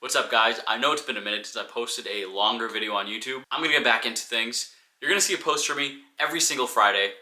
What's up, guys? I know it's been a minute since I posted a longer video on YouTube. I'm gonna get back into things. You're gonna see a post from me every single Friday.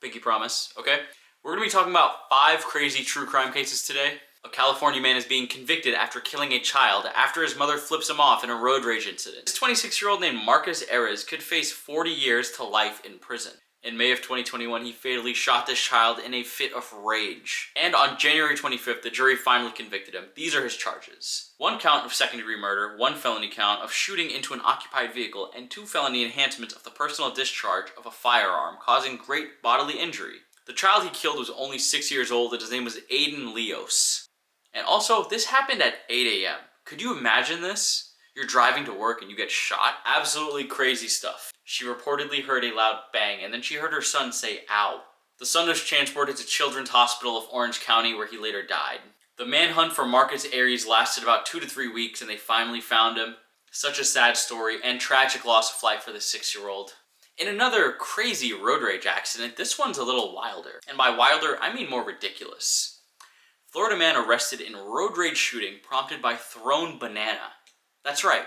Pinky promise, okay? We're gonna be talking about 5 crazy true crime cases today. A California man is being convicted after killing a child after his mother flips him off in a road rage incident. This 26-year-old named Marcus Erez could face 40 years to life in prison. In May of 2021, he fatally shot this child in a fit of rage. And on January 25th, the jury finally convicted him. These are his charges: 1 count of second-degree murder, 1 felony count of shooting into an occupied vehicle, and 2 felony enhancements of the personal discharge of a firearm, causing great bodily injury. The child he killed was only 6 years old, and his name was Aiden Leos. And also, this happened at 8 a.m. Could you imagine this? You're driving to work and you get shot? Absolutely crazy stuff. She reportedly heard a loud bang, and then she heard her son say, "Ow." The son was transported to Children's Hospital of Orange County, where he later died. The manhunt for Marcus Erez lasted about 2 to 3 weeks, and they finally found him. Such a sad story and tragic loss of life for the 6-year-old. In another crazy road rage accident, this one's a little wilder. And by wilder, I mean more ridiculous. Florida man arrested in road rage shooting prompted by thrown banana. That's right,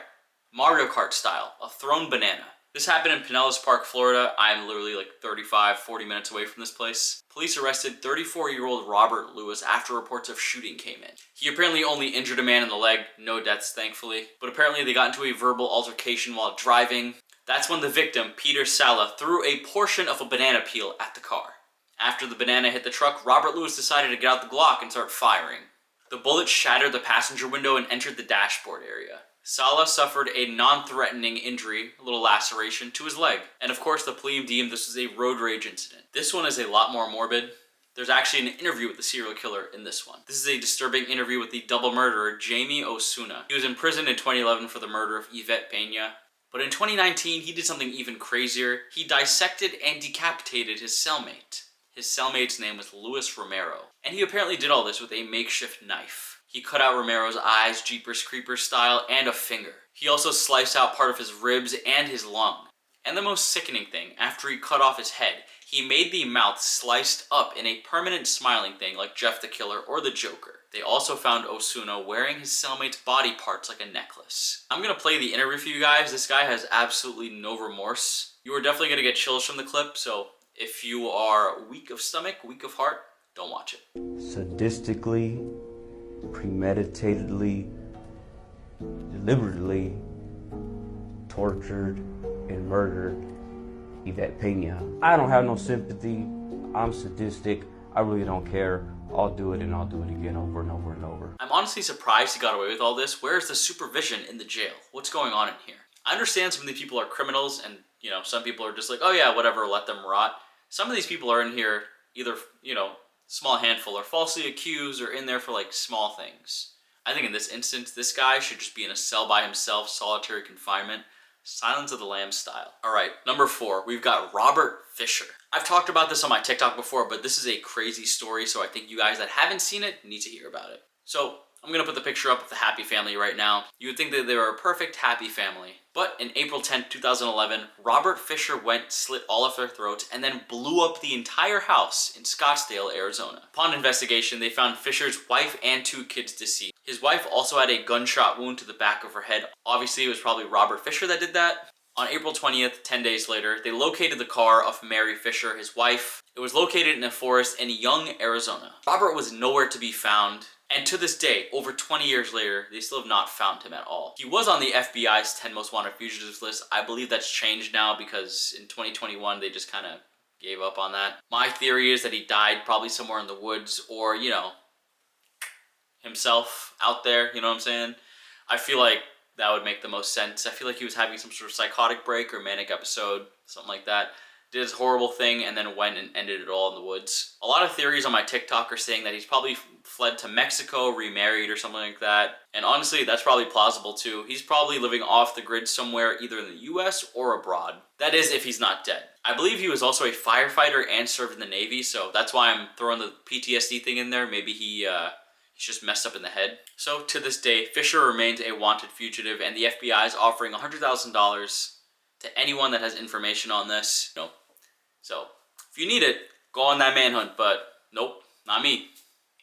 Mario Kart style, a thrown banana. This happened in Pinellas Park, Florida. I'm literally like 40 minutes away from this place. Police arrested 34-year-old Robert Lewis after reports of shooting came in. He apparently only injured a man in the leg, no deaths thankfully, but apparently they got into a verbal altercation while driving. That's when the victim, Peter Sala, threw a portion of a banana peel at the car. After the banana hit the truck, Robert Lewis decided to get out the Glock and start firing. The bullet shattered the passenger window and entered the dashboard area. Sala suffered a non-threatening injury, a little laceration, to his leg. And of course, the police deemed this was a road rage incident. This one is a lot more morbid. There's actually an interview with the serial killer in this one. This is a disturbing interview with the double murderer, Jamie Osuna. He was imprisoned in 2011 for the murder of Yvette Pena. But in 2019, he did something even crazier. He dissected and decapitated his cellmate. His cellmate's name was Luis Romero. And he apparently did all this with a makeshift knife. He cut out Romero's eyes, Jeepers Creepers style, and a finger. He also sliced out part of his ribs and his lung. And the most sickening thing, after he cut off his head, he made the mouth sliced up in a permanent smiling thing like Jeff the Killer or the Joker. They also found Osuna wearing his cellmate's body parts like a necklace. I'm gonna play the interview for you guys. This guy has absolutely no remorse. You are definitely gonna get chills from the clip, so if you are weak of stomach, weak of heart, don't watch it. Sadistically, premeditatedly, deliberately tortured and murdered Yvette Pena. I don't have no sympathy. I'm sadistic. I really don't care. I'll do it and I'll do it again over and over and over. I'm honestly surprised he got away with all this. Where's the supervision in the jail? What's going on in here? I understand some of these people are criminals and, you know, some people are just like, oh yeah, whatever, let them rot. Some of these people are in here either, you know, small handful are falsely accused or in there for like small things. I think in this instance, this guy should just be in a cell by himself, solitary confinement, Silence of the Lambs style. All right, number 4, we've got Robert Fisher. I've talked about this on my TikTok before, but this is a crazy story, so I think you guys that haven't seen it need to hear about it. So I'm gonna put the picture up of the happy family right now. You would think that they were a perfect happy family. But in April 10, 2011, Robert Fisher slit all of their throats and then blew up the entire house in Scottsdale, Arizona. Upon investigation, they found Fisher's wife and 2 kids deceased. His wife also had a gunshot wound to the back of her head. Obviously, it was probably Robert Fisher that did that. On April 20th, 10 days later, they located the car of Mary Fisher, his wife. It was located in a forest in Young, Arizona. Robert was nowhere to be found. And to this day, over 20 years later, they still have not found him at all. He was on the FBI's 10 most wanted fugitives list. I believe that's changed now because in 2021, they just kind of gave up on that. My theory is that he died probably somewhere in the woods or, you know, himself out there, you know what I'm saying? I feel like that would make the most sense. I feel like he was having some sort of psychotic break or manic episode, something like that. Did his horrible thing and then went and ended it all in the woods. A lot of theories on my TikTok are saying that he's probably fled to Mexico, remarried or something like that. And honestly, that's probably plausible too. He's probably living off the grid somewhere either in the US or abroad. That is, if he's not dead. I believe he was also a firefighter and served in the Navy, so that's why I'm throwing the PTSD thing in there. Maybe he's just messed up in the head. So to this day, Fisher remains a wanted fugitive and the FBI is offering $100,000 to anyone that has information on this. You know, so if you need it, go on that manhunt, but nope, not me.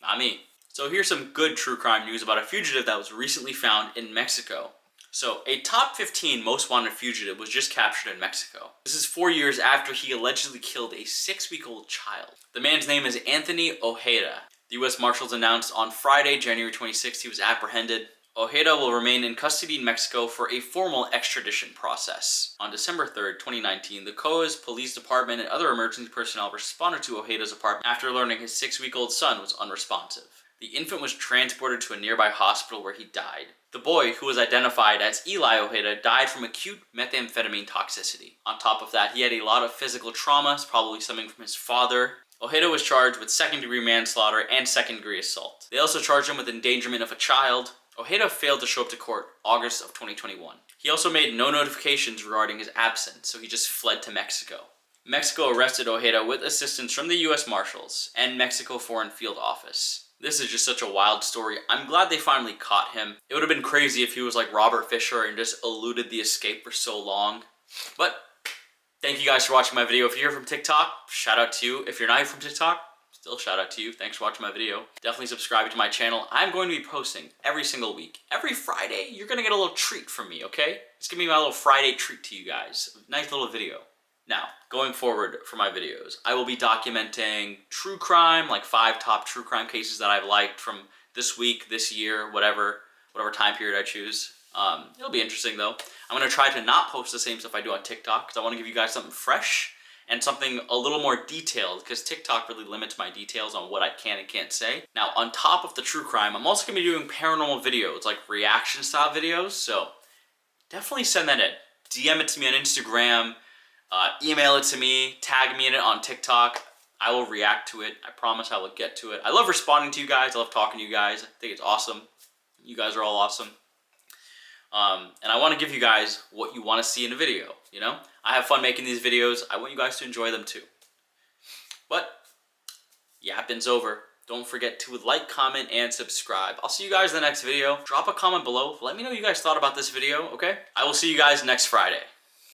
Not me. So here's some good true crime news about a fugitive that was recently found in Mexico. So a top 15 most wanted fugitive was just captured in Mexico. This is 4 years after he allegedly killed a 6-week-old child. The man's name is Anthony Ojeda. The U.S. Marshals announced on Friday, January 26th, he was apprehended. Ojeda will remain in custody in Mexico for a formal extradition process. On December 3rd, 2019, the COA's police department and other emergency personnel responded to Ojeda's apartment after learning his 6-week-old son was unresponsive. The infant was transported to a nearby hospital where he died. The boy, who was identified as Eli Ojeda, died from acute methamphetamine toxicity. On top of that, he had a lot of physical traumas, probably stemming from his father. Ojeda was charged with second-degree manslaughter and second-degree assault. They also charged him with endangerment of a child. Ojeda failed to show up to court August of 2021. He also made no notifications regarding his absence, so he just fled to Mexico. Mexico arrested Ojeda with assistance from the U.S. Marshals and Mexico Foreign Field Office. This is just such a wild story. I'm glad they finally caught him. It would have been crazy if he was like Robert Fisher and just eluded the escape for so long. But thank you guys for watching my video. If you're here from TikTok, shout out to you. If you're not here from TikTok, still shout out to you. Thanks for watching my video. Definitely subscribe to my channel. I'm going to be posting every single week. Every Friday, you're going to get a little treat from me, okay? It's going to be my little Friday treat to you guys. Nice little video. Now, going forward for my videos, I will be documenting true crime, like 5 top true crime cases that I've liked from this week, this year, whatever time period I choose. It'll be interesting though. I'm going to try to not post the same stuff I do on TikTok because I want to give you guys something fresh and something a little more detailed because TikTok really limits my details on what I can and can't say. Now, on top of the true crime, I'm also going to be doing paranormal videos, like reaction style videos, so definitely send that in. DM it to me on Instagram. Email it to me, tag me in it on TikTok. I will react to it. I promise I will get to it. I love responding to you guys. I love talking to you guys. I think it's awesome. You guys are all awesome. And I want to give you guys what you want to see in a video, you know? I have fun making these videos. I want you guys to enjoy them too. But, yapping's over. Don't forget to like, comment, and subscribe. I'll see you guys in the next video. Drop a comment below. Let me know what you guys thought about this video, okay? I will see you guys next Friday.